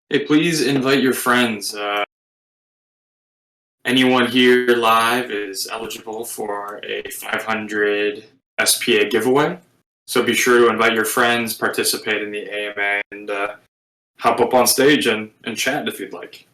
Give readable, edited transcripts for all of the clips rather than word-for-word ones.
Hey, please invite your friends. Anyone here live is eligible for a 500 SPA giveaway. So be sure to invite your friends, participate in the AMA, and hop up on stage and chat if you'd like.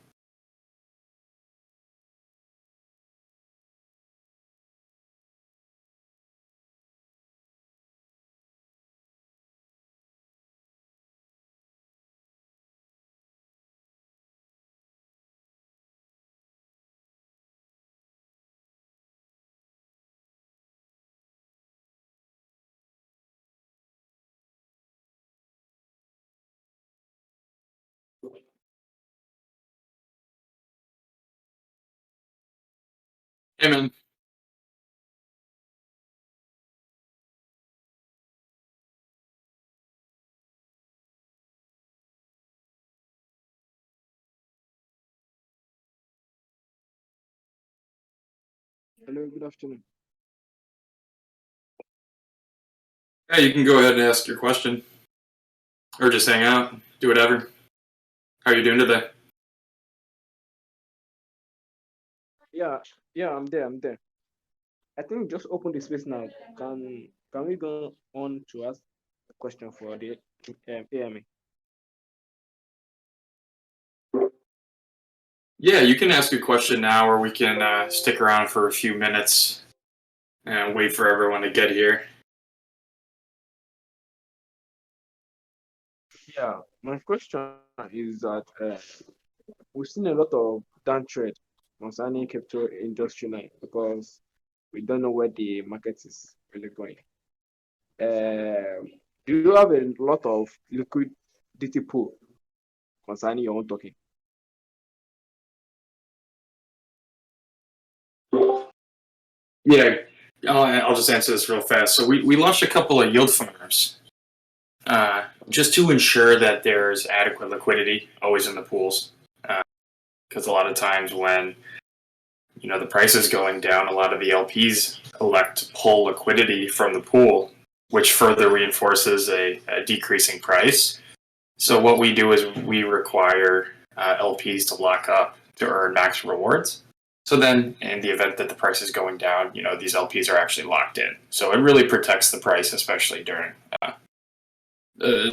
Hey, man. Hello, good afternoon. Hey, you can go ahead and ask your question. Or just hang out. Do whatever. How are you doing today? Yeah, I'm there. I think just open the space now. Can we go on to ask a question for the AMA? Yeah, you can ask a question now, or we can stick around for a few minutes and wait for everyone to get here. Yeah, my question is that we've seen a lot of down trade concerning crypto industry now because we don't know where the market is really going. Do you have a lot of liquidity pool concerning your own token? Yeah, I'll just answer this real fast. So we launched a couple of yield farms just to ensure that there's adequate liquidity always in the pools. Because a lot of times when the price is going down, a lot of the LPs elect to pull liquidity from the pool, which further reinforces a decreasing price. So what we do is we require LPs to lock up to earn max rewards. So then, in the event that the price is going down, these LPs are actually locked in. So it really protects the price, especially during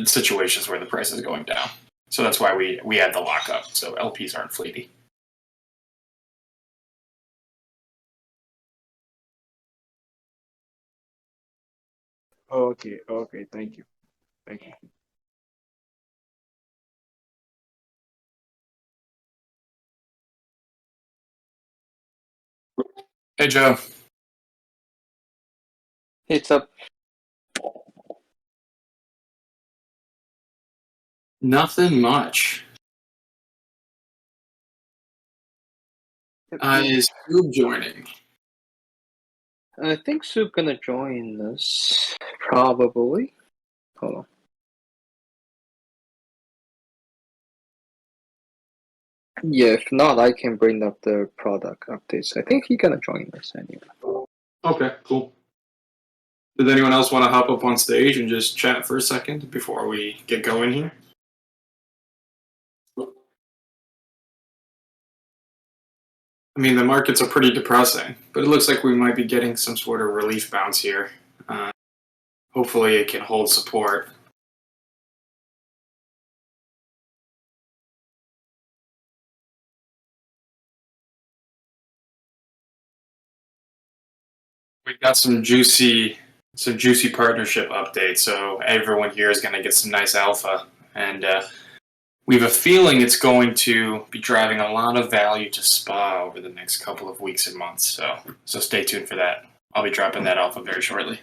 situations where the price is going down. So that's why we add the lockup, so LPs aren't fleety. Okay, thank you. Hey, Joe. Hey, what's up? Nothing much. Is Scoob joining? I think Soup gonna join us, probably. Hold on. Yeah, if not, I can bring up the product updates. I think he's gonna join us anyway. Okay, cool. Does anyone else want to hop up on stage and just chat for a second before we get going here? I mean, the markets are pretty depressing, but it looks like we might be getting some sort of relief bounce here. Hopefully it can hold support. We've got some juicy partnership updates, so everyone here is going to get some nice alpha, and we have a feeling it's going to be driving a lot of value to SPA over the next couple of weeks and months. So stay tuned for that. I'll be dropping that alpha very shortly.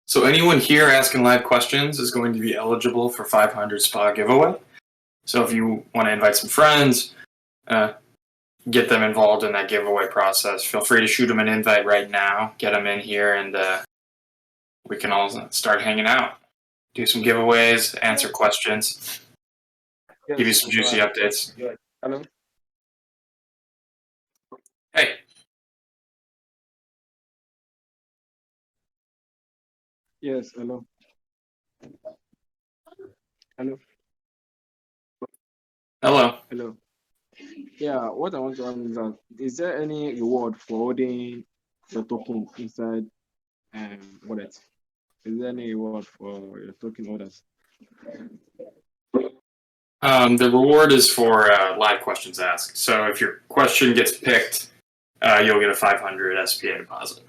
So anyone here asking live questions is going to be eligible for 500 SPA giveaway. So if you want to invite some friends, get them involved in that giveaway process, feel free to shoot them an invite right now, get them in here, and we can all start hanging out, do some giveaways, answer questions, give you some juicy updates. Hello. Hey. Yes, hello. Hello. Hello. Hello. Yeah, what I want to ask is that is there any reward for holding your token inside wallet? Is there any reward for your token holders? The reward is for live questions asked. So if your question gets picked, you'll get a 500 SPA deposit.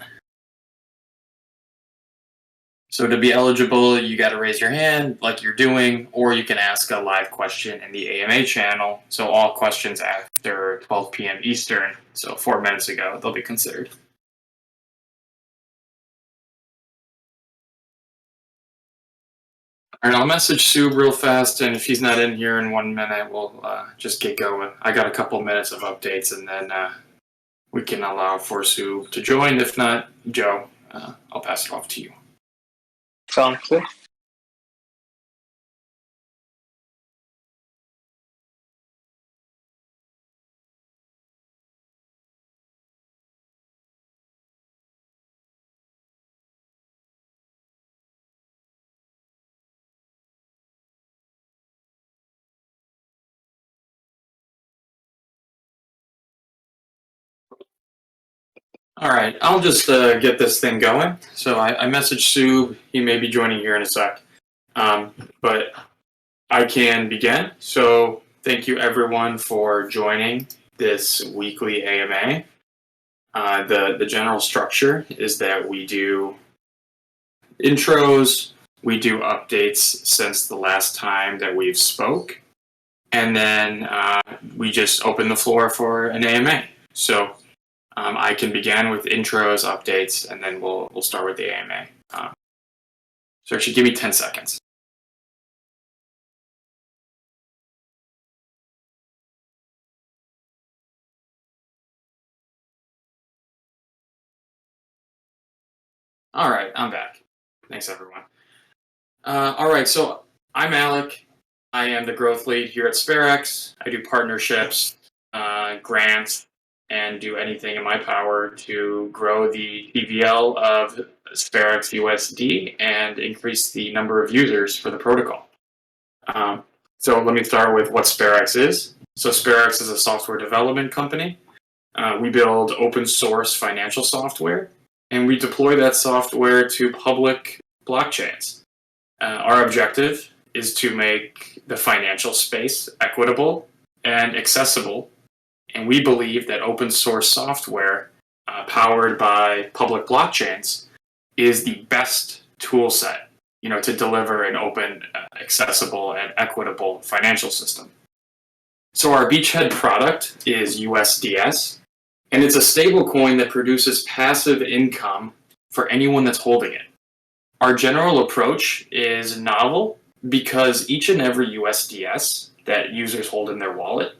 So to be eligible, you got to raise your hand like you're doing, or you can ask a live question in the AMA channel. So all questions after 12 p.m. Eastern, so 4 minutes ago, they'll be considered. All right, I'll message Sue real fast, and if he's not in here in 1 minute, we'll just get going. I got a couple minutes of updates, and then we can allow for Sue to join. If not, Joe, I'll pass it off to you. Sounds good. All right, I'll just get this thing going. So I messaged Sue. He may be joining here in a sec. But I can begin. So thank you everyone for joining this weekly AMA. The general structure is that we do intros, we do updates since the last time that we've spoke, and then we just open the floor for an AMA. So I can begin with intros, updates, and then we'll start with the AMA. So actually, give me 10 seconds. All right, I'm back. Thanks, everyone. All right, so I'm Alec. I am the growth lead here at Sperax. I do partnerships, grants, and do anything in my power to grow the TVL of Sperax USD and increase the number of users for the protocol. So let me start with what Sperax is. So Sperax is a software development company. We build open source financial software, and we deploy that software to public blockchains. Our objective is to make the financial space equitable and accessible, and we believe that open source software powered by public blockchains is the best tool set, to deliver an open, accessible, and equitable financial system. So our beachhead product is USDs, and it's a stablecoin that produces passive income for anyone that's holding it. Our general approach is novel because each and every USDS that users hold in their wallet,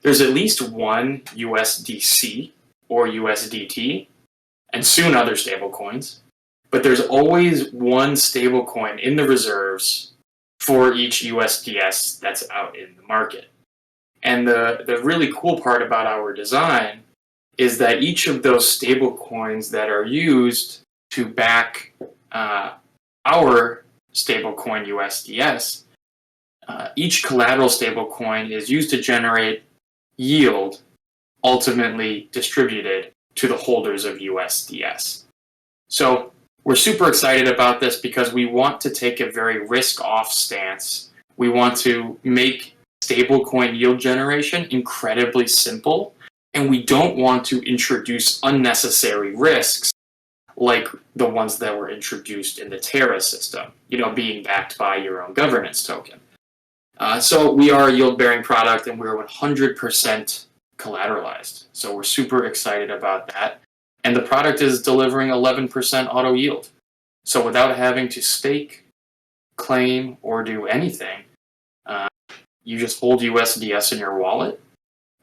there's at least one USDC or USDT, and soon other stablecoins, but there's always one stablecoin in the reserves for each USDS that's out in the market. And the really cool part about our design is that each of those stablecoins that are used to back our stablecoin USDS, each collateral stablecoin is used to generate yield ultimately distributed to the holders of USDS. So we're super excited about this because we want to take a very risk-off stance. We want to make stablecoin yield generation incredibly simple, and we don't want to introduce unnecessary risks like the ones that were introduced in the Terra system, being backed by your own governance token. So we are a yield-bearing product, and we're 100% collateralized. So we're super excited about that. And the product is delivering 11% auto yield. So without having to stake, claim, or do anything, you just hold USDS in your wallet,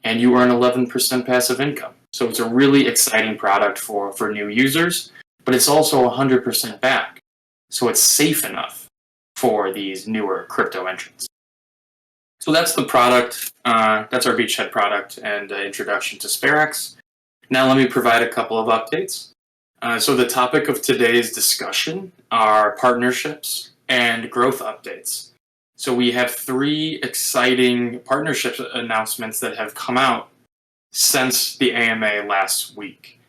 and you earn 11% passive income. So it's a really exciting product for new users, but it's also 100% back. So it's safe enough for these newer crypto entrants. So that's the product. That's our beachhead product and introduction to Sperax. Now let me provide a couple of updates. So the topic of today's discussion our partnerships and growth updates. So we have 3 exciting partnership announcements that have come out since the AMA last week.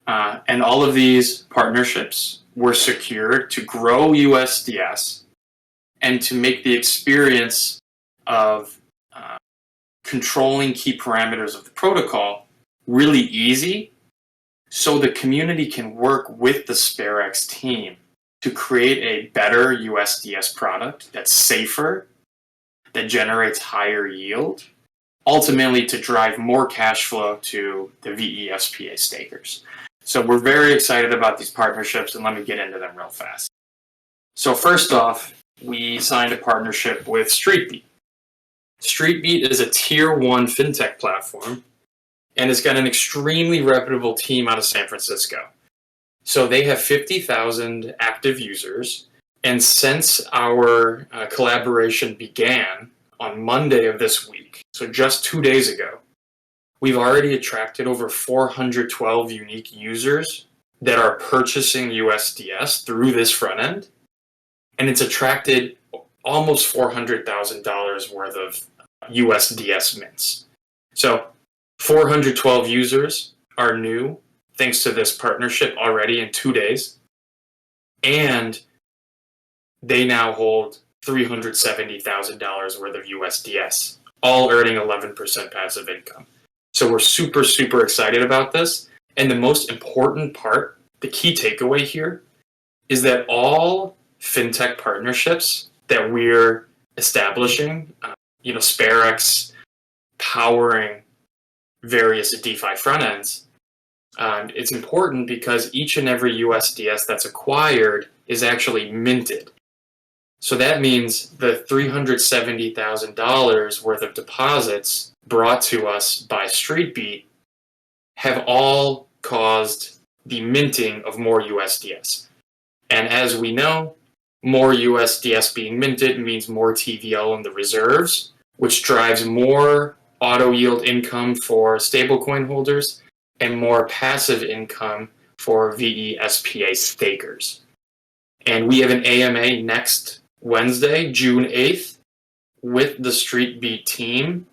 And all of these partnerships were secured to grow USDS and to make the experience of controlling key parameters of the protocol really easy, so the community can work with the Sperax team to create a better USDS product that's safer, that generates higher yield, ultimately to drive more cash flow to the VESPA stakers. So we're very excited about these partnerships, and let me get into them real fast. So first off, we signed a partnership with StreetBeat. StreetBeat is a tier 1 fintech platform, and it's got an extremely reputable team out of San Francisco. So they have 50,000 active users, and since our collaboration began on Monday of this week, so just 2 days ago, we've already attracted over 412 unique users that are purchasing USDS through this front end, and it's attracted almost $400,000 worth of USDS mints. So 412 users are new thanks to this partnership already in 2 days, and they now hold $370,000 worth of USDS, all earning 11% passive income. So we're super, super excited about this. And the most important part, the key takeaway here, is that all fintech partnerships that we're establishing, Sperax powering various DeFi front ends, it's important because each and every USDS that's acquired is actually minted. So that means the $370,000 worth of deposits brought to us by StreetBeat have all caused the minting of more USDS. And as we know, more USDS being minted means more TVL in the reserves, which drives more auto yield income for stablecoin holders and more passive income for VESPA stakers. And we have an AMA next Wednesday, June 8th, with the StreetBeat team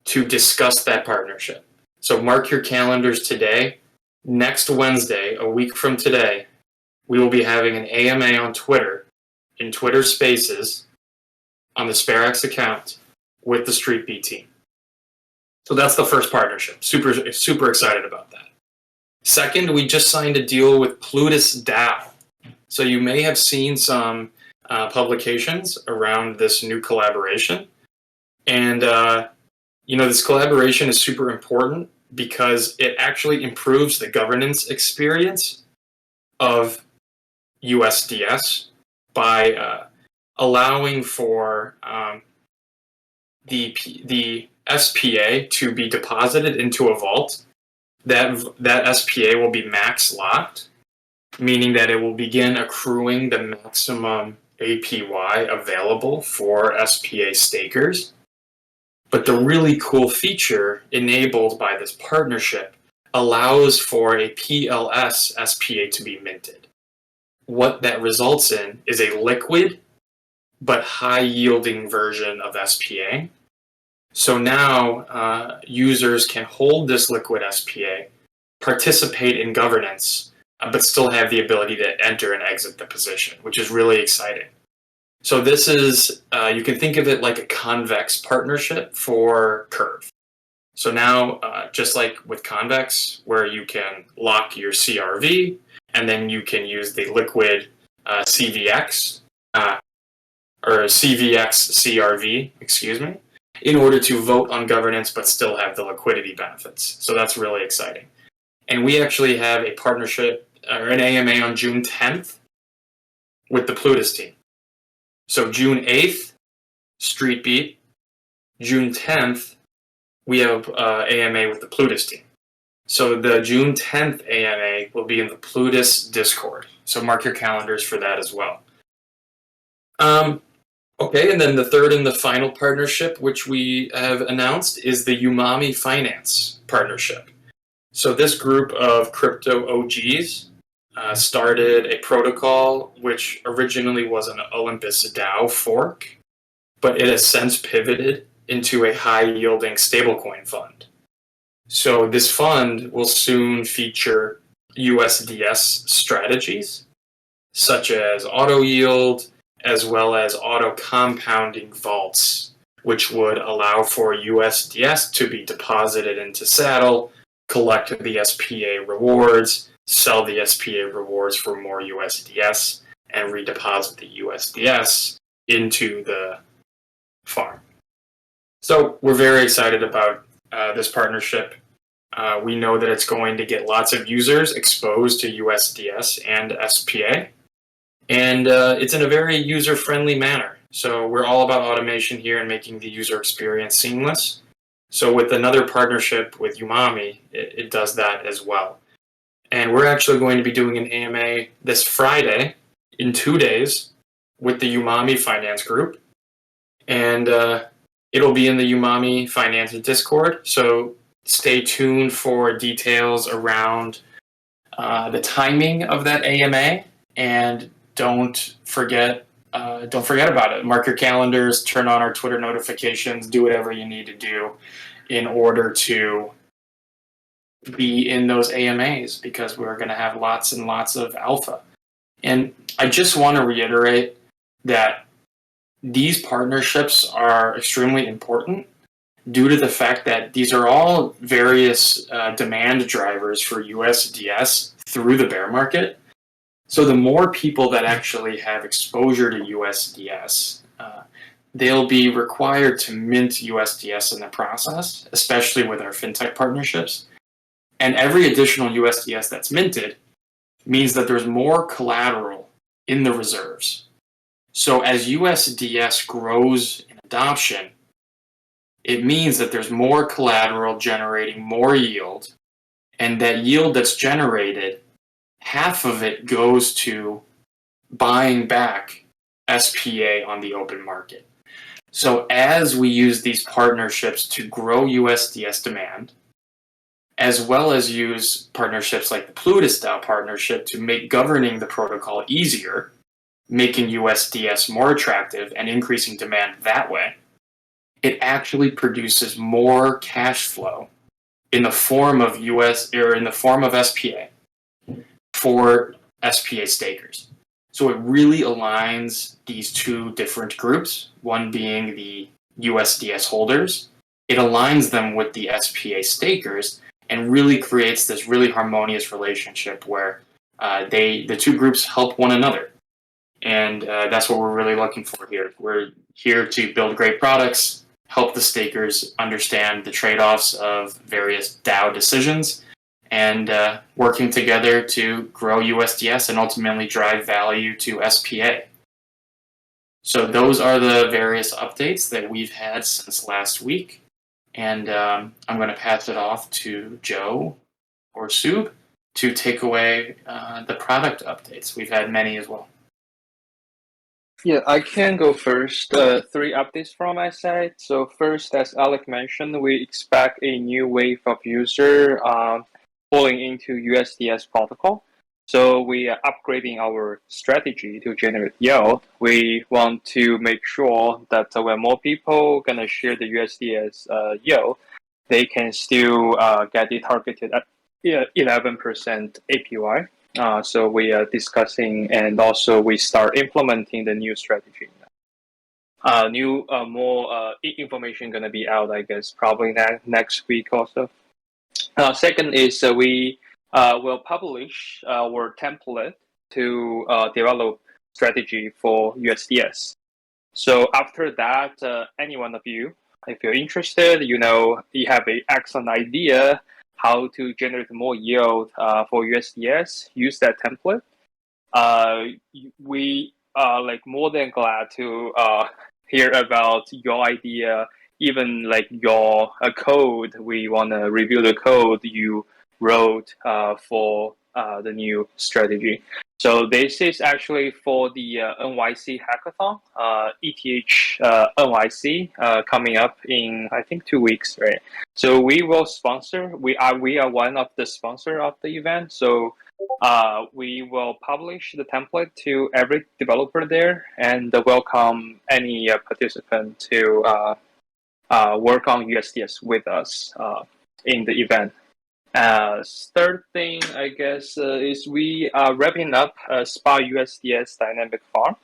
to discuss that partnership. So mark your calendars today. Next Wednesday, a week from today, we will be having an AMA on Twitter, in Twitter Spaces, on the Sperax account with the StreetBeat team. So that's the first partnership. Super, super excited about that. Second, we just signed a deal with Plutus DAO. So you may have seen some publications around this new collaboration. And, this collaboration is super important because it actually improves the governance experience of USDS by allowing for the SPA to be deposited into a vault. That SPA will be max locked, meaning that it will begin accruing the maximum APY available for SPA stakers. But the really cool feature enabled by this partnership allows for a PLS SPA to be minted. What that results in is a liquid but high-yielding version of SPA. So now users can hold this liquid SPA, participate in governance, but still have the ability to enter and exit the position, which is really exciting. So this is, you can think of it like a convex partnership for Curve. So now, just like with Convex, where you can lock your CRV, and then you can use the liquid CVX, or CVX CRV, in order to vote on governance but still have the liquidity benefits. So that's really exciting. And we actually have a partnership, or an AMA on June 10th with the Plutus team. So June 8th, StreetBeat. June 10th, we have AMA with the Plutus team. So the June 10th AMA will be in the Plutus Discord. So mark your calendars for that as well. Okay, and then the third and the final partnership, which we have announced, is the Umami Finance partnership. So this group of crypto OGs started a protocol which originally was an Olympus DAO fork, but it has since pivoted into a high-yielding stablecoin fund. So this fund will soon feature USDS strategies, such as auto yield, as well as auto compounding vaults, which would allow for USDS to be deposited into Saddle, collect the SPA rewards, sell the SPA rewards for more USDS, and redeposit the USDS into the farm. So we're very excited about this partnership. We know that it's going to get lots of users exposed to USDS and SPA, and it's in a very user-friendly manner. So we're all about automation here and making the user experience seamless. So with another partnership with Umami, it does that as well. And we're actually going to be doing an AMA this Friday in 2 days with the Umami Finance Group. And it'll be in the Umami Finance Discord. So stay tuned for details around the timing of that AMA. And don't forget about it. Mark your calendars, turn on our Twitter notifications, do whatever you need to do in order to be in those AMAs, because we're going to have lots and lots of alpha. And I just want to reiterate that these partnerships are extremely important due to the fact that these are all various demand drivers for USDS through the bear market. So the more people that actually have exposure to USDS, they'll be required to mint USDS in the process, especially with our fintech partnerships. And every additional USDS that's minted means that there's more collateral in the reserves. So as USDS grows in adoption, it means that there's more collateral generating more yield, and that yield that's generated, half of it goes to buying back SPA on the open market. So as we use these partnerships to grow USDS demand, as well as use partnerships like the Plutus DAO partnership to make governing the protocol easier, making USDS more attractive and increasing demand that way, it actually produces more cash flow in the form of SPA for SPA stakers. So it really aligns these two different groups, one being the USDS holders. It aligns them with the SPA stakers and really creates this really harmonious relationship where the two groups help one another. And that's what we're really looking for here. We're here to build great products, help the stakers understand the trade-offs of various DAO decisions, and working together to grow USDS and ultimately drive value to SPA. So those are the various updates that we've had since last week. And I'm going to pass it off to Joe or Sub to take away the product updates. We've had many as well. Yeah, I can go first. 3 updates from my side. So first, as Alec mentioned, we expect a new wave of user falling into USDS protocol. So we are upgrading our strategy to generate yield. We want to make sure that when more people gonna share the USDS yield, they can still get it targeted at 11% APY. So we are discussing, and also we start implementing the new strategy. More information gonna be out, I guess, probably next week also. Second is we will publish our template to develop strategy for USDS. So after that, any one of you, if you're interested, you have an excellent idea how to generate more yield for USDS, use that template. We are more than glad to hear about your idea, even your code. We want to review the code you wrote for the new strategy. So this is actually for the NYC hackathon, ETH NYC, coming up in I think 2 weeks, right? So we will sponsor. We are one of the sponsor of the event. So we will publish the template to every developer there and welcome any participant to work on USDS with us in the event. Third thing, I guess, is we are wrapping up SPA USDS dynamic farm.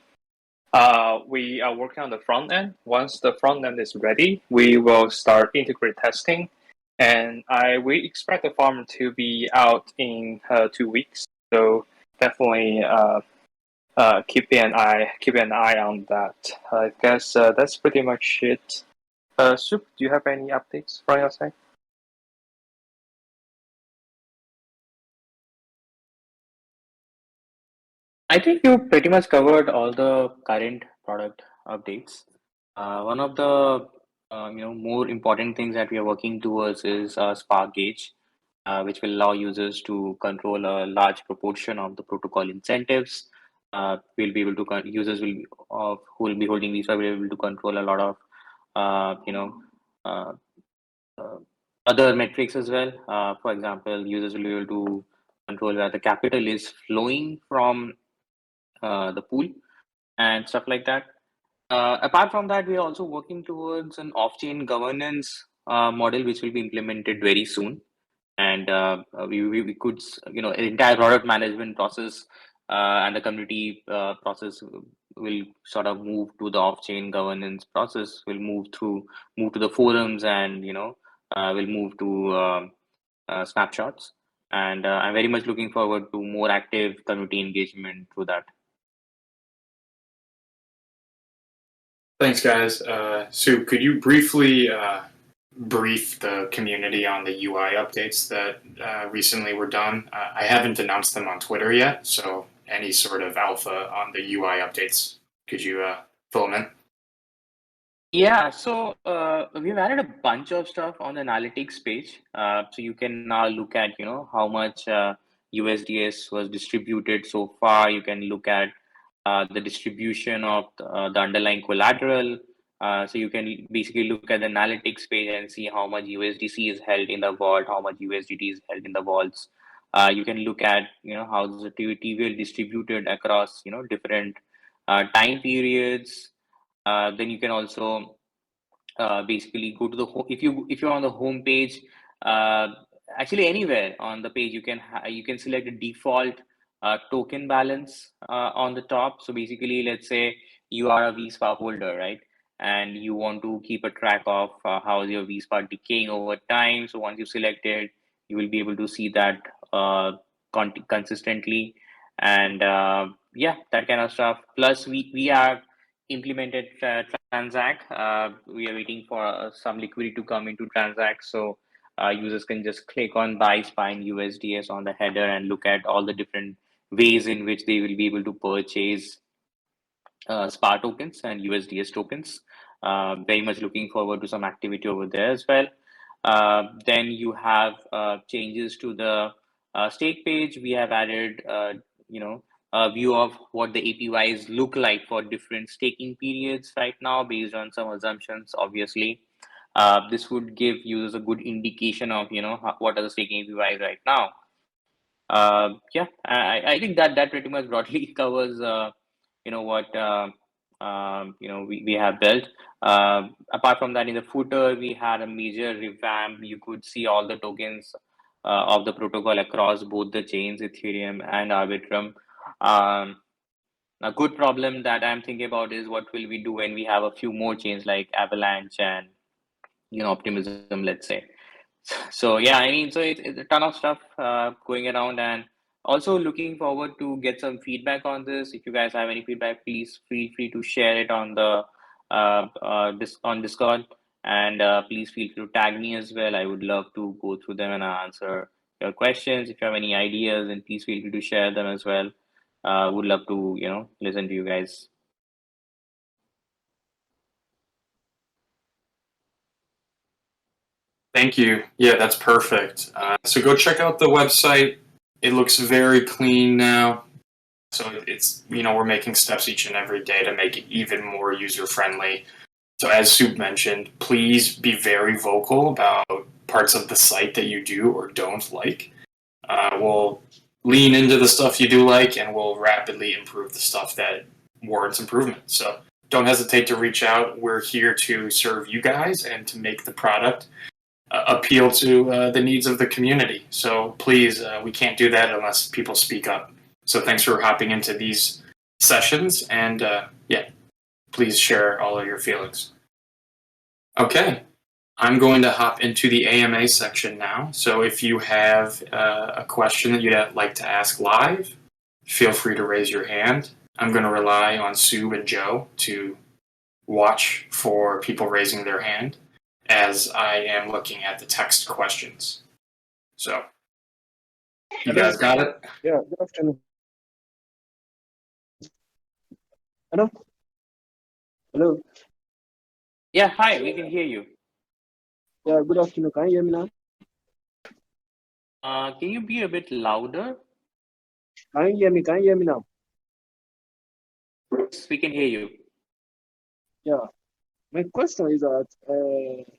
We are working on the front end. Once the front end is ready, we will start integrate testing, and we expect the farm to be out in 2 weeks. So definitely keep an eye on that. I guess that's pretty much it. Soup, do you have any updates from your side? I think you pretty much covered all the current product updates. One of the more important things that we are working towards is Spark Gauge, which will allow users to control a large proportion of the protocol incentives. We'll be able to users will who will be holding these will be able to control a lot of uh, uh, other metrics as well. For example, users will be able to control where the capital is flowing from the pool and stuff like that. Apart from that, we are also working towards an off-chain governance model, which will be implemented very soon. And we could, an entire product management process and the community process will sort of move to the off-chain governance process. Will move to the forums, and will move to snapshots. And I'm very much looking forward to more active community engagement through that. Thanks, guys. Sue, could you briefly brief the community on the UI updates that recently were done? I haven't announced them on Twitter yet, so any sort of alpha on the UI updates, could you fill them in? Yeah, so we've added a bunch of stuff on the analytics page. So you can now look at, how much USDS was distributed so far. You can look at the distribution of the underlying collateral. So you can basically look at the analytics page and see how much USDC is held in the vault, how much USDT is held in the vaults. You can look at, how the TVL distributed across, different time periods. Then you can also basically go to the home. If you're on the home page, actually anywhere on the page, you can select a default token balance on the top. So basically, let's say you are a VSPA holder, right? And you want to keep a track of how is your VSPA decaying over time. So once you select it, you will be able to see that consistently. And yeah, that kind of stuff. Plus, we have implemented Transact. We are waiting for some liquidity to come into Transact, so users can just click on buy spine USDS on the header and look at all the different ways in which they will be able to purchase SPA tokens and USDS tokens. Very much looking forward to some activity over there as well. Then you have changes to the stake page. We have added, a view of what the APYs look like for different staking periods right now, based on some assumptions, obviously. This would give users a good indication of, what are the staking APYs right now. Yeah, I think that pretty much broadly covers, what we have built. Apart from that, in the footer, we had a major revamp. You could see all the tokens of the protocol across both the chains, Ethereum and Arbitrum. A good problem that I'm thinking about is what will we do when we have a few more chains like Avalanche and Optimism, let's say. So yeah, I mean, so it's a ton of stuff going around, and also looking forward to get some feedback on this. If you guys have any feedback, please feel free to share it on the on Discord, and please feel free to tag me as well. I would love to go through them and answer your questions. If you have any ideas, then please feel free to share them as well. Would love to listen to you guys. Thank you. Yeah, that's perfect. So go check out the website. It looks very clean now. So it's, we're making steps each and every day to make it even more user-friendly. So as Soup mentioned, please be very vocal about parts of the site that you do or don't like. We'll lean into the stuff you do like, and we'll rapidly improve the stuff that warrants improvement. So don't hesitate to reach out. We're here to serve you guys and to make the product appeal to the needs of the community. So please, we can't do that unless people speak up. So thanks for hopping into these sessions, and please share all of your feelings. Okay, I'm going to hop into the AMA section now. So if you have a question that you'd like to ask live, feel free to raise your hand. I'm going to rely on Sue and Joe to watch for people raising their hand as I am looking at the text questions. So, you guys got it? Yeah, good afternoon. Hello? Hello? Yeah, hi, we can hear you. Yeah, good afternoon. Can you hear me now? Can you be a bit louder? Can you hear me? Can you hear me now? Yes, we can hear you. Yeah. My question is that do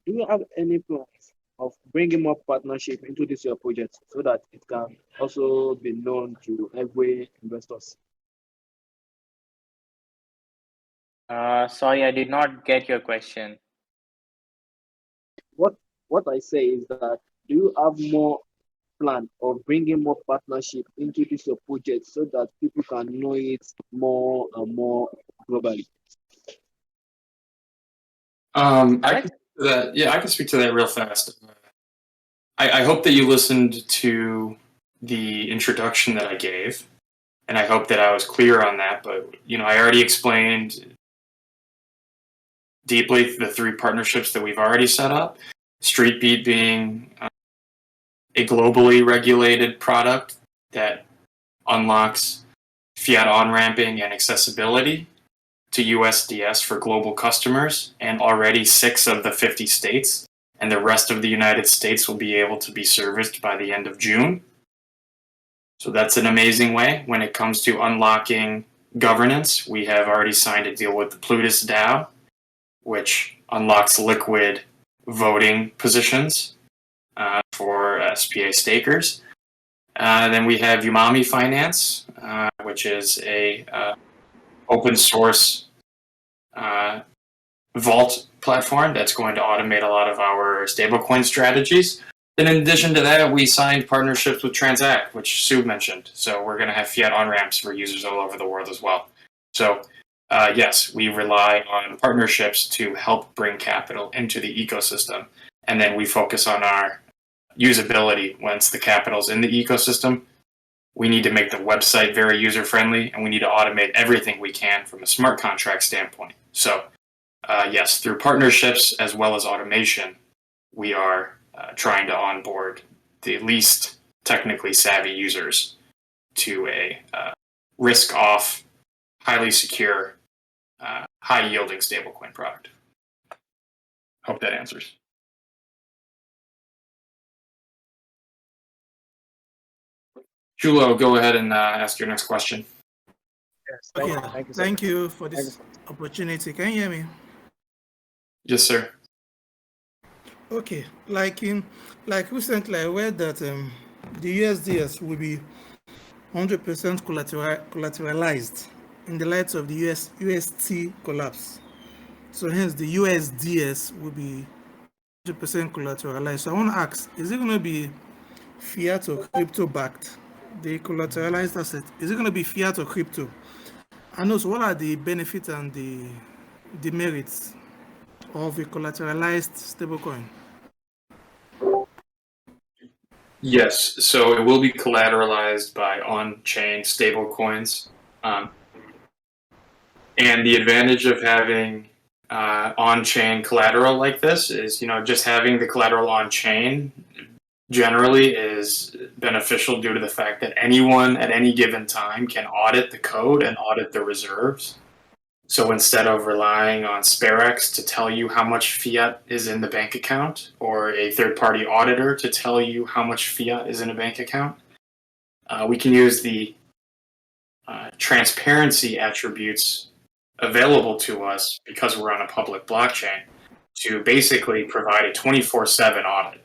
you have any plans of bringing more partnership into this your project so that it can also be known to every investors? Sorry, I did not get your question. What I say is that do you have more plan of bringing more partnership into this your project so that people can know it more and more globally? I can speak to that real fast. I hope that you listened to the introduction that I gave, and I hope that I was clear on that. But I already explained deeply the 3 partnerships that we've already set up. StreetBeat being a globally regulated product that unlocks fiat on-ramping and accessibility to USDS for global customers, and already 6 of the 50 states and the rest of the United States will be able to be serviced by the end of June. So that's an amazing way. When it comes to unlocking governance, we have already signed a deal with the Plutus DAO, which unlocks liquid voting positions for SPA stakers. Then we have Umami Finance, which is a open source vault platform that's going to automate a lot of our stablecoin strategies. Then in addition to that, we signed partnerships with Transact, which Sue mentioned. So we're going to have fiat on-ramps for users all over the world as well. So yes, we rely on partnerships to help bring capital into the ecosystem. And then we focus on our usability. Once the capital's in the ecosystem, we need to make the website very user-friendly, and we need to automate everything we can from a smart contract standpoint. So yes, through partnerships as well as automation, we are trying to onboard the least technically savvy users to a risk-off, highly secure, high-yielding stablecoin product. Hope that answers. Chulo, go ahead and ask your next question. Yes, Thank you for this opportunity. Can you hear me? Yes, sir. Okay, like recently, I read that the USDs will be 100% collateralized in the light of the UST collapse. So hence the USDs will be 100% collateralized. So I want to ask, is it going to be fiat or crypto backed? The collateralized asset, is it going to be fiat or crypto? And also, what are the benefits and the demerits of a collateralized stablecoin? Yes, so it will be collateralized by on-chain stablecoins. And the advantage of having on-chain collateral like this is, just having the collateral on-chain generally is beneficial due to the fact that anyone at any given time can audit the code and audit the reserves. So instead of relying on Sperax to tell you how much fiat is in the bank account, or a third-party auditor to tell you how much fiat is in a bank account, We can use the transparency attributes available to us because we're on a public blockchain to basically provide a 24/7 audit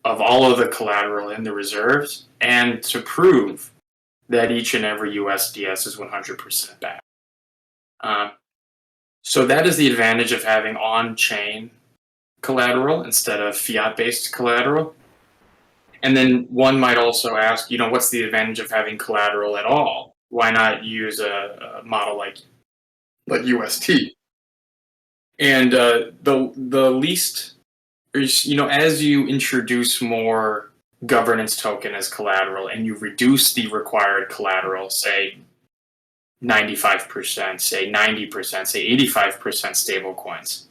of all of the collateral in the reserves and to prove that each and every USDS is 100% backed. So that is the advantage of having on-chain collateral instead of fiat-based collateral. And then one might also ask, what's the advantage of having collateral at all? Why not use a model like UST? And the least, as you introduce more governance token as collateral and you reduce the required collateral, say 95%, say 90%, say 85% stable coins,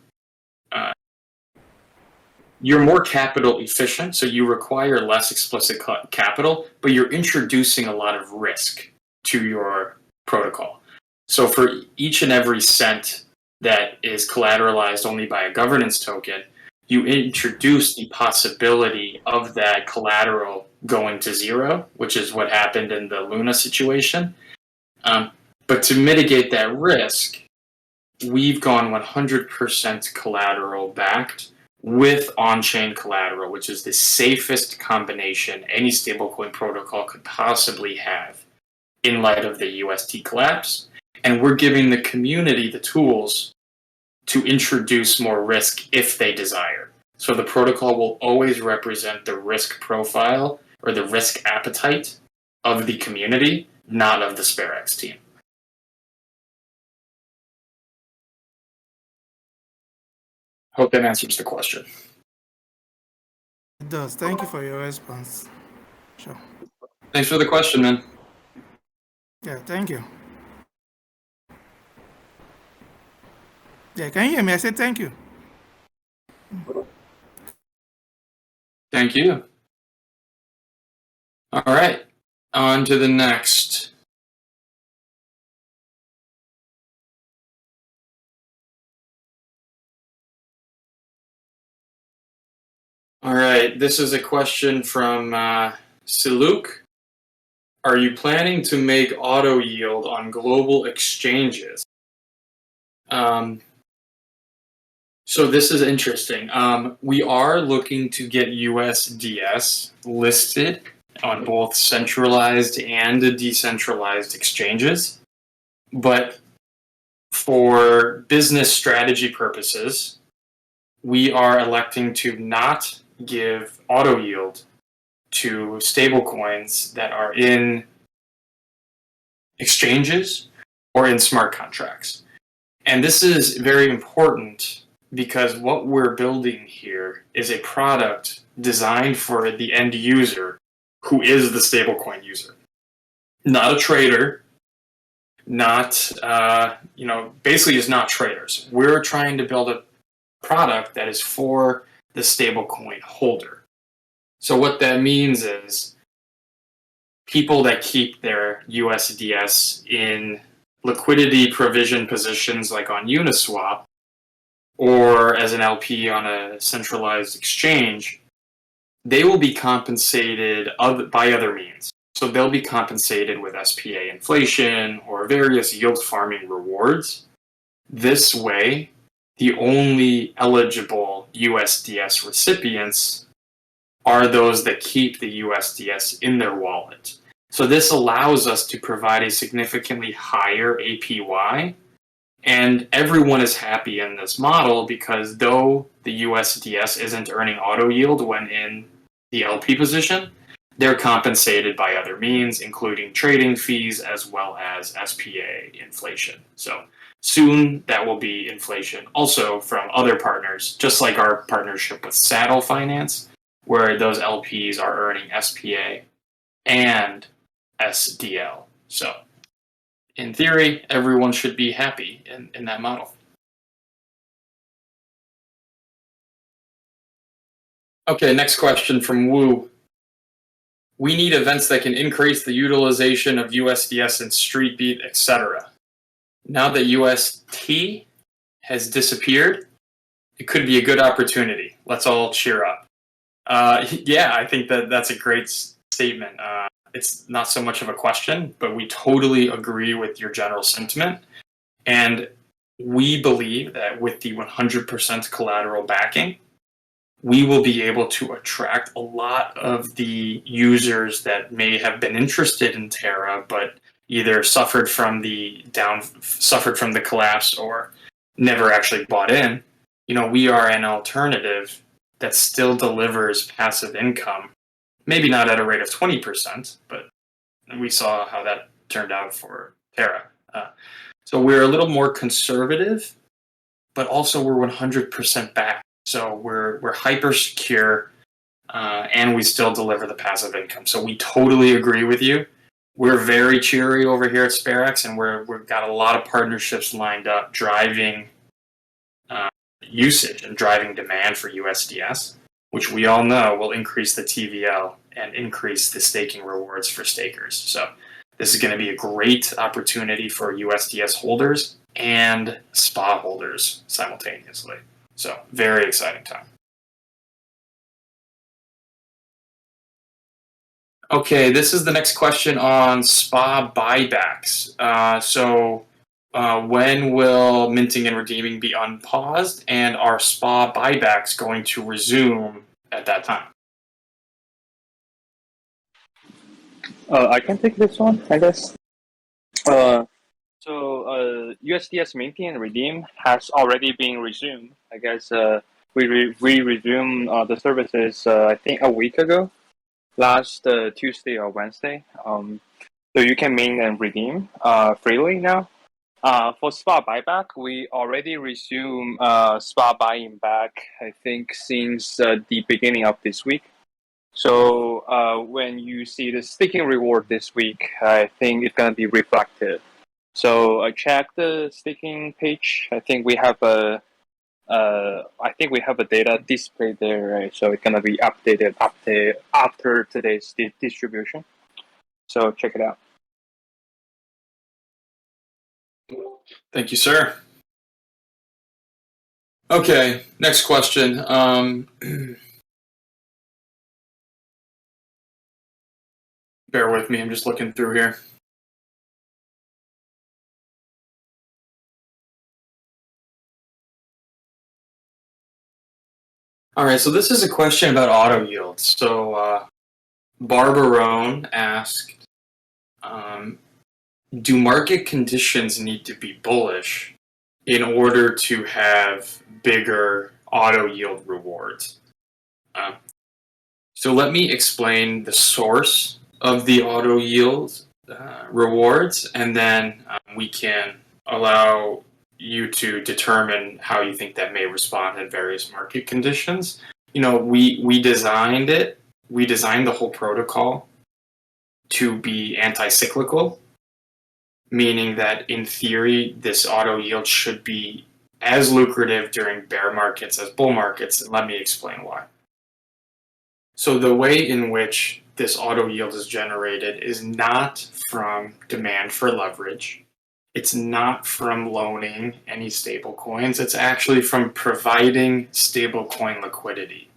you're more capital efficient, so you require less explicit capital, but you're introducing a lot of risk to your protocol. So for each and every cent that is collateralized only by a governance token, you introduce the possibility of that collateral going to zero, which is what happened in the Luna situation. But to mitigate that risk, we've gone 100% collateral backed with on-chain collateral, which is the safest combination any stablecoin protocol could possibly have in light of the UST collapse. And we're giving the community the tools to introduce more risk if they desire. So the protocol will always represent the risk profile or the risk appetite of the community, not of the Sperax team. Hope that answers the question. It does. Thank you for your response. Sure. Thanks for the question, man. Yeah, thank you. Yeah, can you hear me? I said thank you. Thank you. All right, on to the next. All right, this is a question from Siluk. Are you planning to make auto yield on global exchanges? So this is interesting. We are looking to get USDS listed on both centralized and decentralized exchanges. But for business strategy purposes, we are electing to not give auto yield to stablecoins that are in exchanges or in smart contracts. And this is very important because what we're building here is a product designed for the end user who is the stablecoin user. Not a trader, not, basically just not traders. We're trying to build a product that is for the stablecoin holder. So what that means is people that keep their USDS in liquidity provision positions like on Uniswap or as an LP on a centralized exchange, they will be compensated by other means. So they'll be compensated with SPA inflation or various yield farming rewards. This way, the only eligible USDS recipients are those that keep the USDS in their wallet. So this allows us to provide a significantly higher APY, and everyone is happy in this model because though the USDS isn't earning auto yield when in the LP position, they're compensated by other means, including trading fees as well as SPA inflation. So soon that will be inflation also from other partners, just like our partnership with Saddle Finance, where those LPs are earning SPA and SDL. So in theory, everyone should be happy in that model. Okay, next question from Wu. We need events that can increase the utilization of USDS and StreetBeat, etc. Now that UST has disappeared, it could be a good opportunity. Let's all cheer up. Yeah, I think that's a great statement. it's not so much of a question, but we totally agree with your general sentiment. And we believe that with the 100% collateral backing, we will be able to attract a lot of the users that may have been interested in Terra, but either suffered from the collapse or never actually bought in. We are an alternative that still delivers passive income. Maybe not at a rate of 20%, but we saw how that turned out for Terra. So we're a little more conservative, but also we're 100% back. So we're hyper secure, and we still deliver the passive income. So we totally agree with you. We're very cheery over here at Sperax, and we've got a lot of partnerships lined up, driving usage and driving demand for USDS, which we all know will increase the TVL and increase the staking rewards for stakers. So this is going to be a great opportunity for USDS holders and SPA holders simultaneously. So very exciting time. Okay, this is the next question on SPA buybacks. When will minting and redeeming be unpaused, and are SPA buybacks going to resume at that time? I can take this one, I guess. USDS minting and redeem has already been resumed. I guess we resumed the services I think a week ago, last Tuesday or Wednesday. So you can mint and redeem freely now. For SPA buyback, we already resumed SPA buying back, I think, since the beginning of this week. So when you see the staking reward this week, I think it's going to be reflected. So I checked the staking page. I think we have a data display there, right? So it's going to be updated after today's distribution. So check it out. Thank you, sir. Okay, next question. Bear with me, I'm just looking through here. All right, so this is a question about auto yields. So Barbarone asked, do market conditions need to be bullish in order to have bigger auto yield rewards? So let me explain the source of the auto yield rewards, and then we can allow you to determine how you think that may respond in various market conditions. We designed it. We designed the whole protocol to be anti-cyclical, meaning that in theory, this auto yield should be as lucrative during bear markets as bull markets, and let me explain why. So the way in which this auto yield is generated is not from demand for leverage. It's not from loaning any stable coins. It's actually from providing stablecoin liquidity.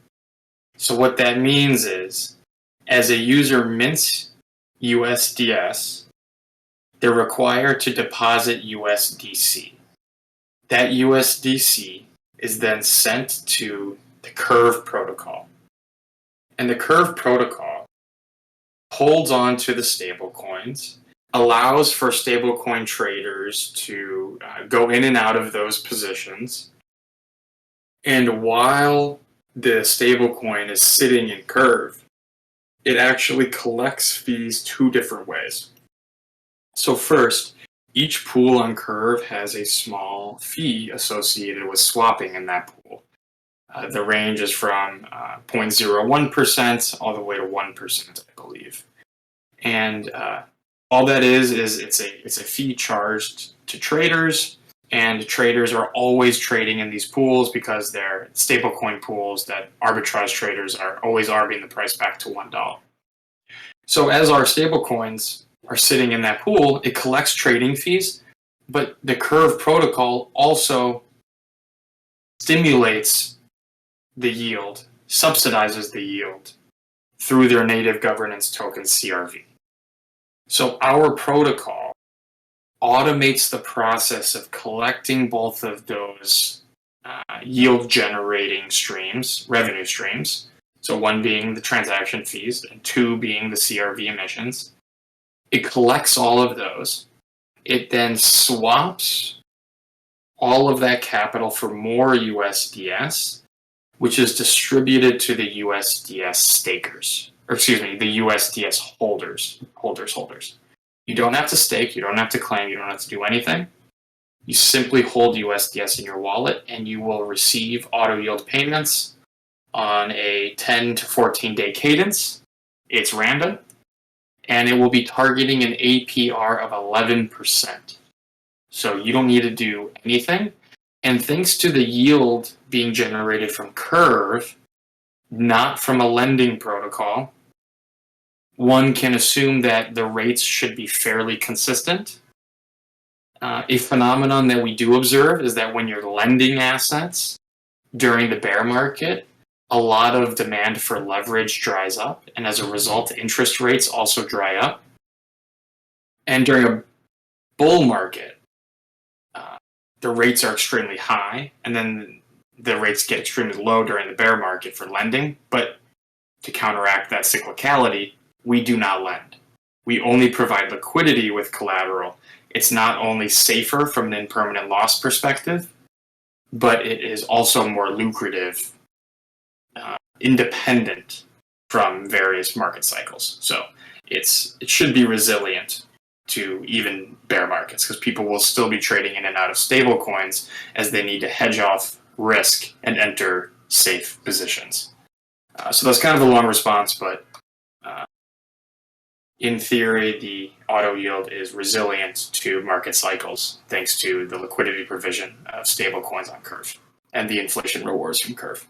So what that means is, as a user mints USDS, they're required to deposit USDC. That USDC is then sent to the Curve protocol. And the Curve protocol holds on to the stablecoins, allows for stablecoin traders to go in and out of those positions. And while the stablecoin is sitting in Curve, it actually collects fees two different ways. So first, each pool on Curve has a small fee associated with swapping in that pool. The range is from 0.01% all the way to 1%, I believe. And all that is it's a fee charged to traders, and traders are always trading in these pools because they're stablecoin pools that arbitrage traders are always arbing the price back to $1. So as our stablecoins are sitting in that pool, it collects trading fees, but the Curve protocol also stimulates the yield, subsidizes the yield through their native governance token CRV. So our protocol automates the process of collecting both of those yield generating streams, revenue streams. So one being the transaction fees and two being the CRV emissions. It collects all of those. It then swaps all of that capital for more USDS, which is distributed to the USDS stakers, or excuse me, the USDS holders. You don't have to stake, you don't have to claim, you don't have to do anything. You simply hold USDS in your wallet and you will receive auto yield payments on a 10 to 14 day cadence. It's random and it will be targeting an APR of 11%. So you don't need to do anything. And thanks to the yield being generated from Curve, not from a lending protocol, one can assume that the rates should be fairly consistent. A phenomenon that we do observe is that when you're lending assets during the bear market, a lot of demand for leverage dries up, and as a result, interest rates also dry up. And during a bull market, the rates are extremely high, and then the rates get extremely low during the bear market for lending. But to counteract that cyclicality, we do not lend. We only provide liquidity with collateral. It's not only safer from an impermanent loss perspective, but it is also more lucrative, independent from various market cycles. So it should be resilient to even bear markets, because people will still be trading in and out of stable coins as they need to hedge off risk and enter safe positions. So that's kind of a long response, but in theory, the auto yield is resilient to market cycles thanks to the liquidity provision of stable coins on Curve and the inflation rewards from Curve.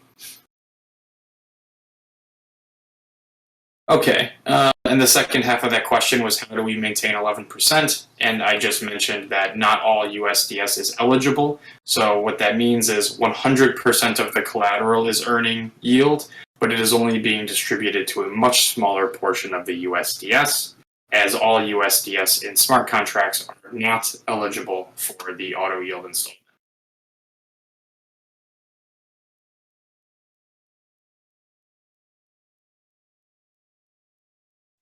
Okay, and the second half of that question was how do we maintain 11%? And I just mentioned that not all USDS is eligible. So what that means is 100% of the collateral is earning yield, but it is only being distributed to a much smaller portion of the USDS, as all USDS in smart contracts are not eligible for the auto yield installment.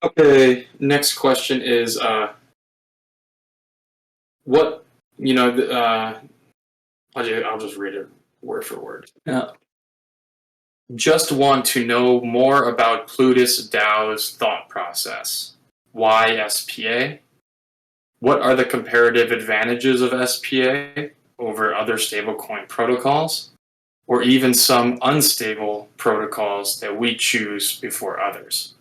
Okay, next question is what, I'll just read it word for word. Just want to know more about Plutus DAO's thought process. Why SPA? What are the comparative advantages of SPA over other stablecoin protocols, or even some unstable protocols that we choose before others?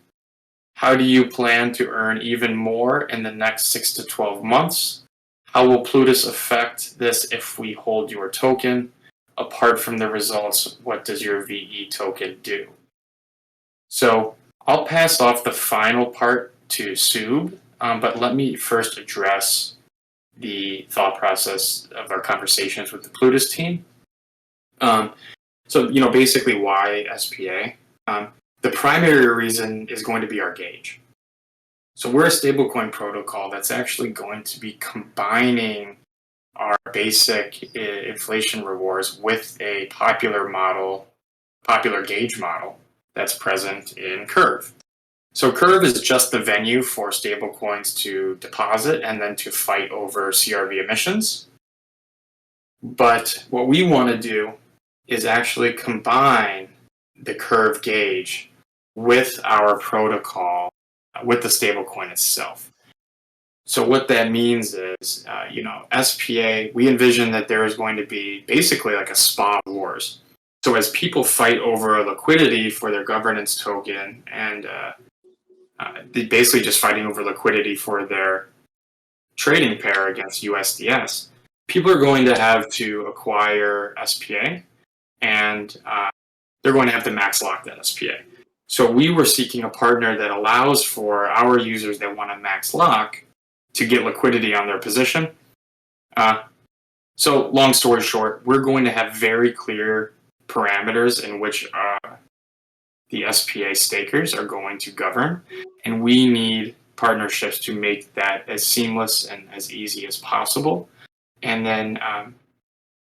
How do you plan to earn even more in the next 6 to 12 months? How will Plutus affect this if we hold your token? Apart from the results, what does your VE token do? So I'll pass off the final part to Sub, but let me first address the thought process of our conversations with the Plutus team. So basically why SPA? The primary reason is going to be our gauge. So we're a stablecoin protocol that's actually going to be combining our basic inflation rewards with a popular gauge model that's present in Curve. So Curve is just the venue for stablecoins to deposit and then to fight over CRV emissions. But what we want to do is actually combine the Curve gauge with our protocol, with the stablecoin itself. So what that means is, SPA, we envision that there is going to be basically like a spa wars. So as people fight over liquidity for their governance token and they basically just fighting over liquidity for their trading pair against USDS, people are going to have to acquire SPA and they're going to have to max lock that SPA. So we were seeking a partner that allows for our users that want to max lock to get liquidity on their position. So long story short, we're going to have very clear parameters in which the SPA stakers are going to govern, and we need partnerships to make that as seamless and as easy as possible. And then,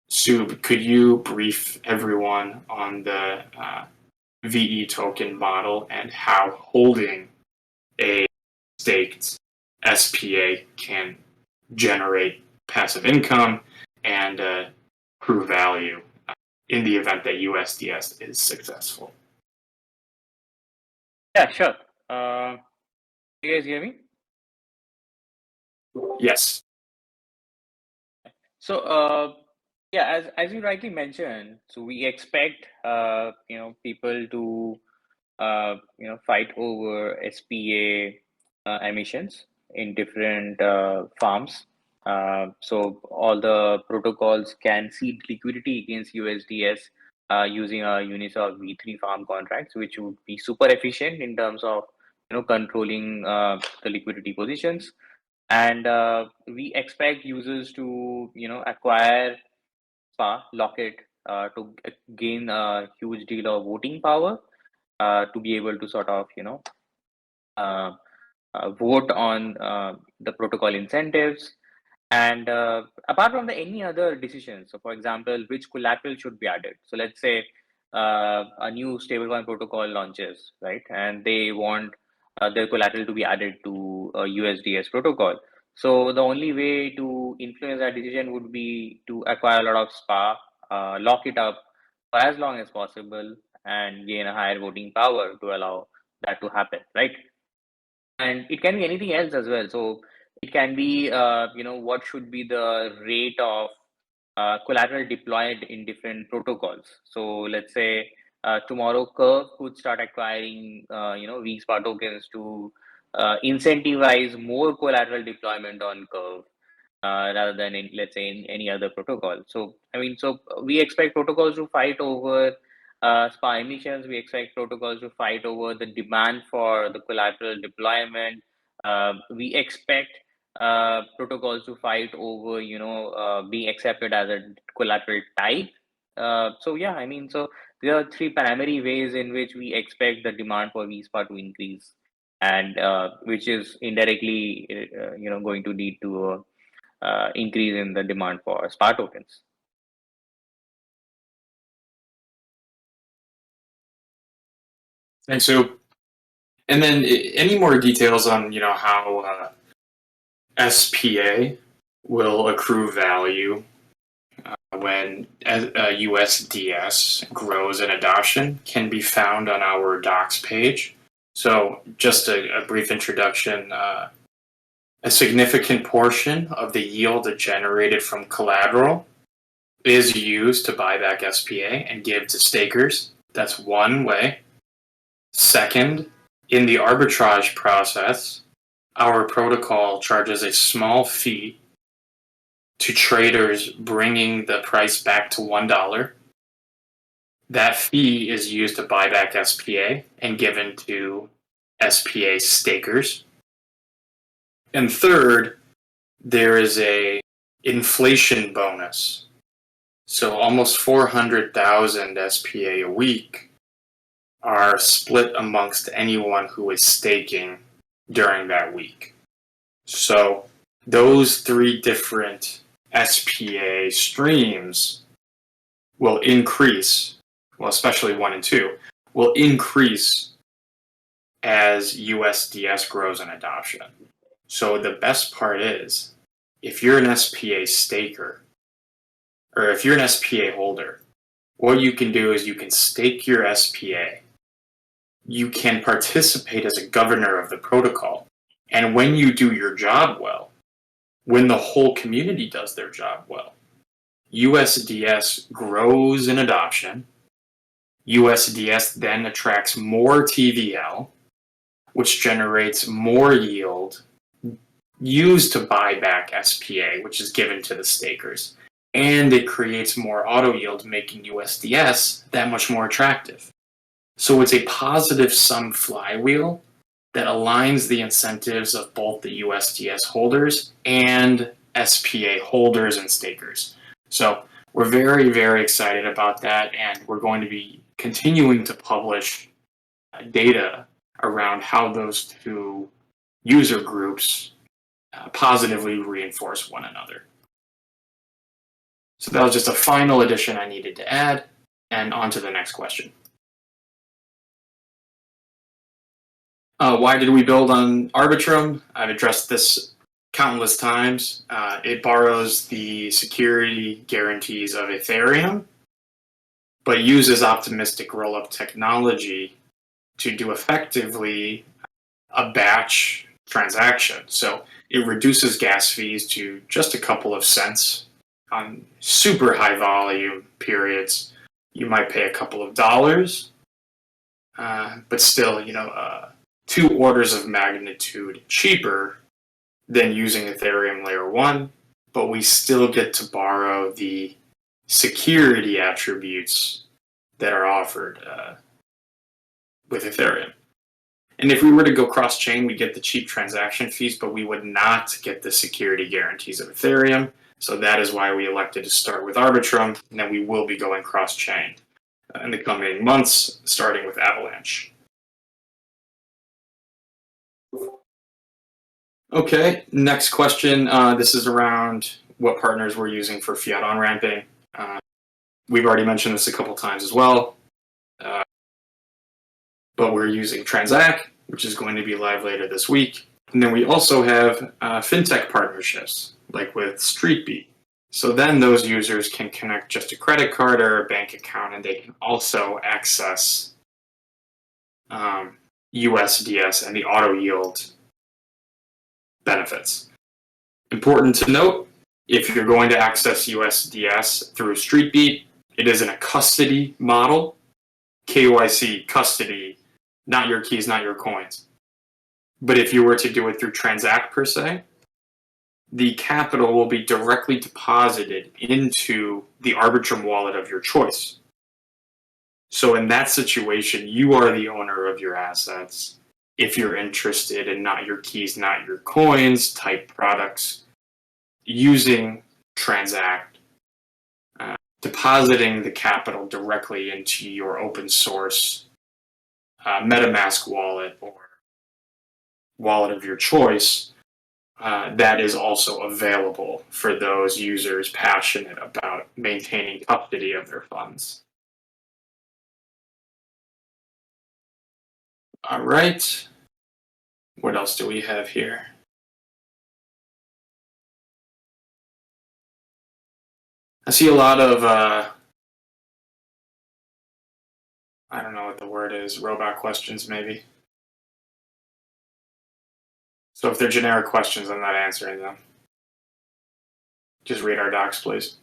Sub, could you brief everyone on the VE token model and how holding a staked SPA can generate passive income and accrue value in the event that USDS is successful? Yeah, sure. You guys hear me? Yes. So, yeah, as you rightly mentioned, so we expect people to fight over SPA emissions in different farms. So all the protocols can seed liquidity against USDS using a Uniswap V3 farm contracts, which would be super efficient in terms of controlling the liquidity positions. And we expect users to acquire SPA, lock it to gain a huge deal of voting power to be able to sort of uh, vote on the protocol incentives. And apart from any other decisions, so for example, which collateral should be added. So let's say a new stablecoin protocol launches, right? And they want their collateral to be added to a USDS protocol. So the only way to influence that decision would be to acquire a lot of SPA, lock it up for as long as possible, and gain a higher voting power to allow that to happen, right? And it can be anything else as well. So it can be, what should be the rate of collateral deployed in different protocols. So let's say tomorrow Curve could start acquiring, VSPA tokens to incentivize more collateral deployment on Curve. Rather than in, let's say, in any other protocol. So I mean, so we expect protocols to fight over SPA emissions. We expect protocols to fight over the demand for the collateral deployment. We expect protocols to fight over, being accepted as a collateral type. So yeah, I mean, so there are three primary ways in which we expect the demand for VSPA to increase, and which is indirectly, going to lead to a increase in the demand for SPA tokens. Thanks, Sub. And then any more details on how SPA will accrue value when USDS grows in adoption can be found on our docs page. So just a brief introduction. A significant portion of the yield generated from collateral is used to buy back SPA and give to stakers. That's one way. Second, in the arbitrage process, our protocol charges a small fee to traders bringing the price back to $1. That fee is used to buy back SPA and given to SPA stakers. And third, there is a inflation bonus. So almost 400,000 SPA a week are split amongst anyone who is staking during that week. So those three different SPA streams will increase, well, especially 1 and 2, will increase as USDS grows in adoption. So the best part is, if you're an SPA staker, or if you're an SPA holder, what you can do is you can stake your SPA. You can participate as a governor of the protocol. And when you do your job well, when the whole community does their job well, USDS grows in adoption. USDS then attracts more TVL, which generates more yield used to buy back SPA, which is given to the stakers. And it creates more auto yield, making USDS that much more attractive. So it's a positive sum flywheel that aligns the incentives of both the USDS holders and SPA holders and stakers. So we're very, very excited about that, and we're going to be continuing to publish data around how those two user groups positively reinforce one another. So that was just a final addition I needed to add, and on to the next question. Why did we build on Arbitrum? I've addressed this countless times. It borrows the security guarantees of Ethereum, but uses optimistic rollup technology to do effectively a batch transaction. So it reduces gas fees to just a couple of cents. On super high volume periods, you might pay a couple of dollars, but still, 2 orders of magnitude cheaper than using Ethereum layer 1, but we still get to borrow the security attributes that are offered with Ethereum. And if we were to go cross-chain, we get the cheap transaction fees, but we would not get the security guarantees of Ethereum. So that is why we elected to start with Arbitrum, and then we will be going cross-chain in the coming months, starting with Avalanche. Okay, next question. This is around what partners we're using for fiat on-ramping. We've already mentioned this a couple times as well, but we're using Transact, which is going to be live later this week. And then we also have fintech partnerships, like with StreetBeat. So then those users can connect just a credit card or a bank account, and they can also access USDS and the auto yield benefits. Important to note, if you're going to access USDS through StreetBeat, it is in a custody model. KYC, custody, not your keys, not your coins. But if you were to do it through Transact per se, the capital will be directly deposited into the Arbitrum wallet of your choice. So in that situation, you are the owner of your assets. If you're interested in not your keys, not your coins type products, using Transact, depositing the capital directly into your open source MetaMask wallet or wallet of your choice, that is also available for those users passionate about maintaining custody of their funds. All right. What else do we have here? I see a lot of, I don't know what the word is, robot questions maybe. So if they're generic questions, I'm not answering them. Just read our docs, please.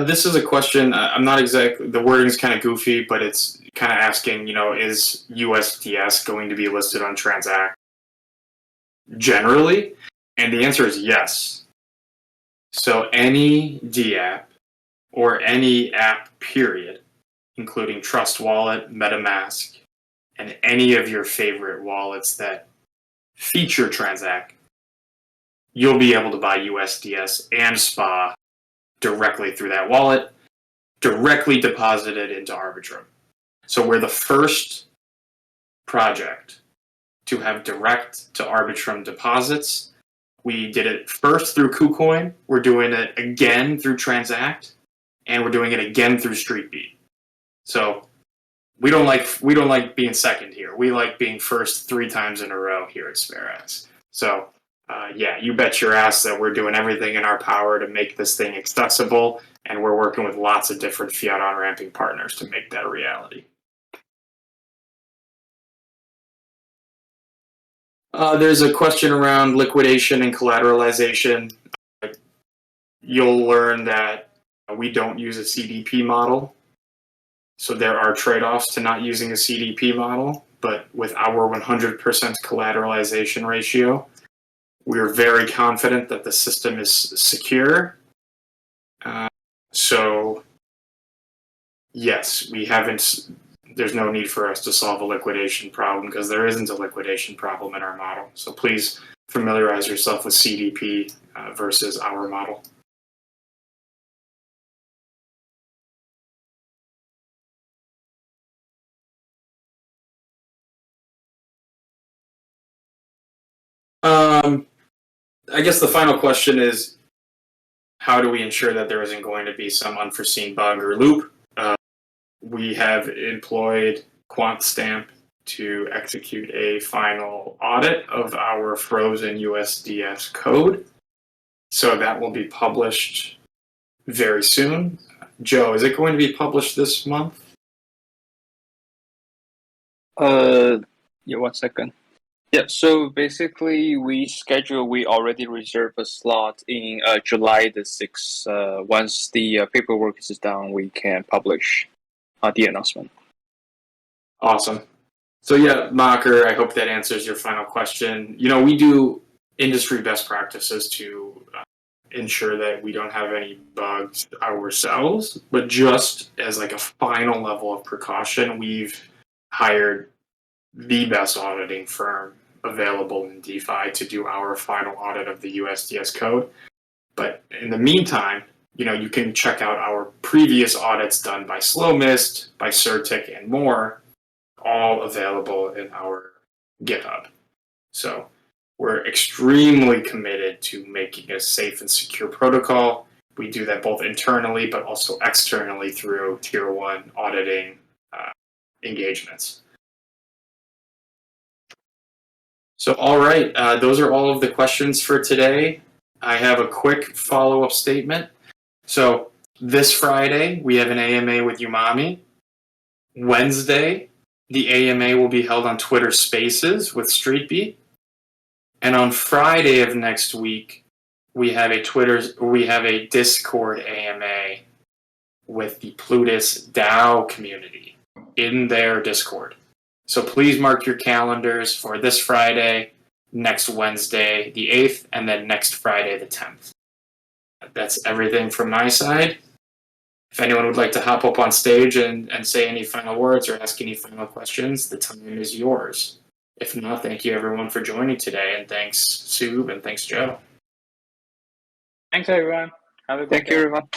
This is a question. I'm not exactly, the wording is kind of goofy, but it's kind of asking, is USDS going to be listed on Transact generally? And the answer is yes. So any DApp or any app period, including Trust Wallet, MetaMask, and any of your favorite wallets that feature Transact, you'll be able to buy USDS and SPA directly through that wallet, directly deposited into Arbitrum. So we're the first project to have direct to Arbitrum deposits. We did it first through KuCoin. We're doing it again through Transact, and we're doing it again through StreetBeat. So we don't like being second here. We like being first 3 times in a row here at Sperax. So yeah, you bet your ass that we're doing everything in our power to make this thing accessible, and we're working with lots of different fiat on-ramping partners to make that a reality. There's a question around liquidation and collateralization. You'll learn that we don't use a CDP model. So there are trade-offs to not using a CDP model, but with our 100% collateralization ratio, we're very confident that the system is secure. So yes, there's no need for us to solve a liquidation problem because there isn't a liquidation problem in our model. So please familiarize yourself with CDP versus our model. I guess the final question is, how do we ensure that there isn't going to be some unforeseen bug or loop? We have employed QuantStamp to execute a final audit of our frozen USDS code. So that will be published very soon. Joe, is it going to be published this month? Yeah, 1 second. Yeah, so basically we already reserved a slot in July the 6th. Once the paperwork is done, we can publish the announcement. Awesome. So yeah, Macher, I hope that answers your final question. You know, we do industry best practices to ensure that we don't have any bugs ourselves, but just as like a final level of precaution, we've hired the best auditing firm available in DeFi to do our final audit of the USDS code. But in the meantime, you know, you can check out our previous audits done by SlowMist, by Certic, and more, all available in our GitHub. So we're extremely committed to making a safe and secure protocol. We do that both internally, but also externally through Tier 1 auditing engagements. So, all right, those are all of the questions for today. I have a quick follow-up statement. So this Friday, we have an AMA with Umami. Wednesday, the AMA will be held on Twitter Spaces with StreetBeat. And on Friday of next week, we have a Discord AMA with the Plutus DAO community in their Discord. So please mark your calendars for this Friday, next Wednesday, the 8th, and then next Friday, the 10th. That's everything from my side. If anyone would like to hop up on stage and say any final words or ask any final questions, the time is yours. If not, thank you everyone for joining today, and thanks Sub and thanks Joe. Thanks everyone. Have a good Thank day. you, everyone.